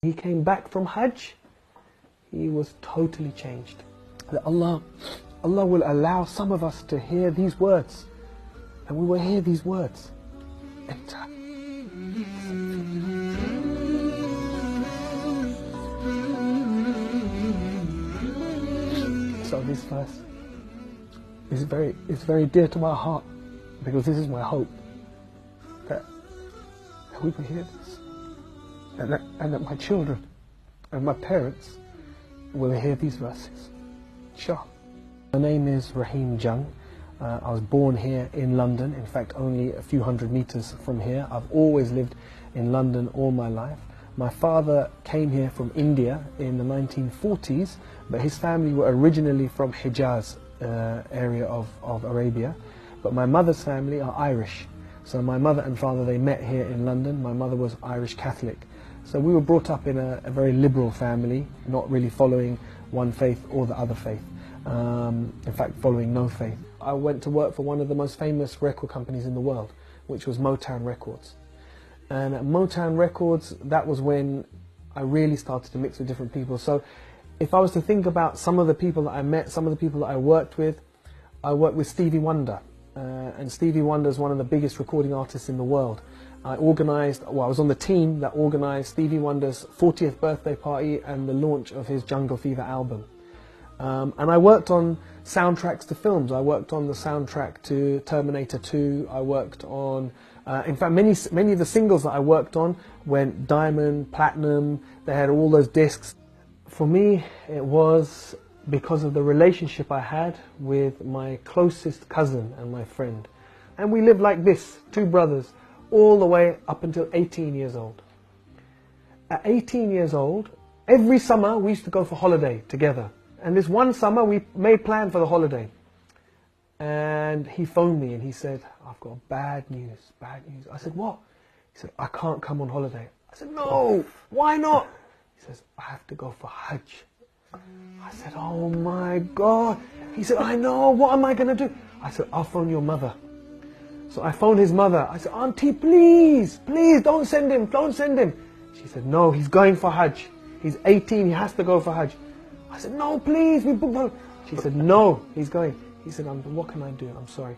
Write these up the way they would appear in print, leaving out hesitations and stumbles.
He came back from Hajj, he was totally changed. That Allah will allow some of us to hear these words, and we will hear these words. Enter. So this verse is very dear to my heart, because this is my hope, that we will hear this, and that my children and my parents will hear these verses. Inshallah. My name is Rahim Jung. I was born here in London, in fact only a few hundred meters from here. I've always lived in London all my life. My father came here from India in the 1940s, but his family were originally from Hijaz area of Arabia. But my mother's family are Irish. So my mother and father, they met here in London. My mother was Irish Catholic. So we were brought up in a very liberal family, not really following one faith or the other faith. In fact, following no faith. I went to work for one of the most famous record companies in the world, which was Motown Records. And at Motown Records, that was when I really started to mix with different people. So if I was to think about some of the people that I met, some of the people that I worked with Stevie Wonder. And Stevie Wonder is one of the biggest recording artists in the world. I was on the team that organised Stevie Wonder's 40th birthday party and the launch of his Jungle Fever album. And I worked on soundtracks to films. I worked on the soundtrack to Terminator 2. I worked on, in fact, many of the singles that I worked on went diamond, platinum. They had all those discs. For me, it was because of the relationship I had with my closest cousin and my friend. And we lived like this, two brothers, all the way up until 18 years old. At 18 years old, every summer we used to go for holiday together. And this one summer we made plans for the holiday. And he phoned me and he said, "I've got bad news, bad news." I said, "What?" He said, "I can't come on holiday." I said, "No, why not?" He says, "I have to go for Hajj." I said, "Oh my God." He said, "I know, what am I going to do?" I said, "I'll phone your mother." So I phoned his mother. I said, "Auntie, please, please don't send him, don't send him." She said, "No, he's going for Hajj. He's 18, he has to go for Hajj." I said, "No, please, we booked Hajj." She said, "No, he's going." He said, "What can I do? I'm sorry."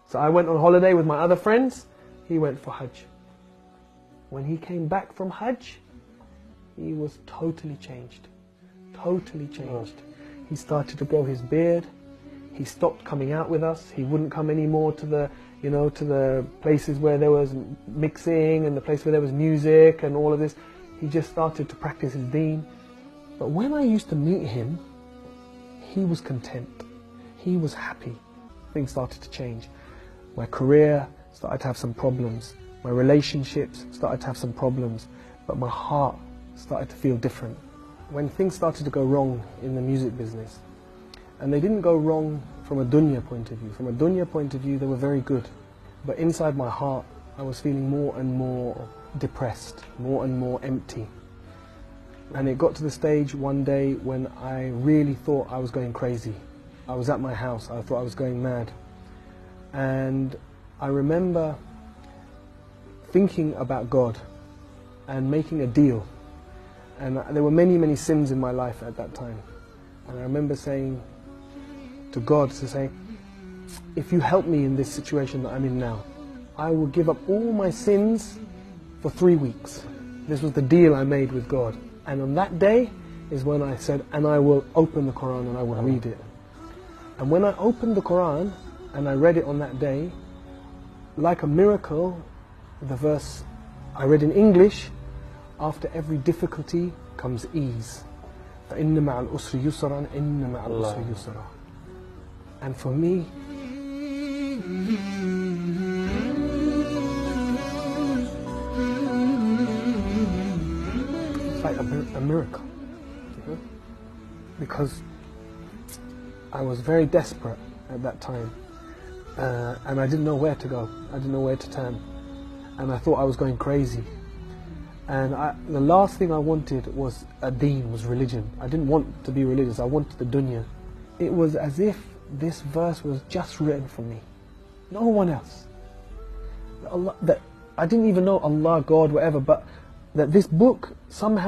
So I went on holiday with my other friends. He went for Hajj. When he came back from Hajj, he was totally changed. Totally changed. He started to grow his beard. He stopped coming out with us. He wouldn't come anymore to the places where there was mixing and the place where there was music and all of this. He just started to practice his deen. But when I used to meet him, he was content. He was happy. Things started to change. My career started to have some problems. My relationships started to have some problems. But my heart started to feel different. When things started to go wrong in the music business, and they didn't go wrong from a dunya point of view. From a dunya point of view, they were very good. But inside my heart, I was feeling more and more depressed, more and more empty. And it got to the stage one day when I really thought I was going crazy. I was at my house, I thought I was going mad. And I remember thinking about God and making a deal. And there were many, many sins in my life at that time. And I remember saying to God, "If you help me in this situation that I'm in now, I will give up all my sins for 3 weeks." This was the deal I made with God. And on that day is when I said, "And I will open the Quran and I will read it." And when I opened the Quran and I read it on that day, like a miracle, the verse I read in English, "After every difficulty comes ease. فَإِنَّ مَعَ الْأُسْرِ يُسْرًا إِنَّ مَعَ الْأُسْرِ يُسْرًا." And for me, it's like a miracle, you know? Because I was very desperate at that time, and I didn't know where to go. I didn't know where to turn, and I thought I was going crazy. And the last thing I wanted was a deen, was religion. I didn't want to be religious, I wanted the dunya. It was as if this verse was just written for me, no one else. That I didn't even know Allah, God, whatever, but that this book somehow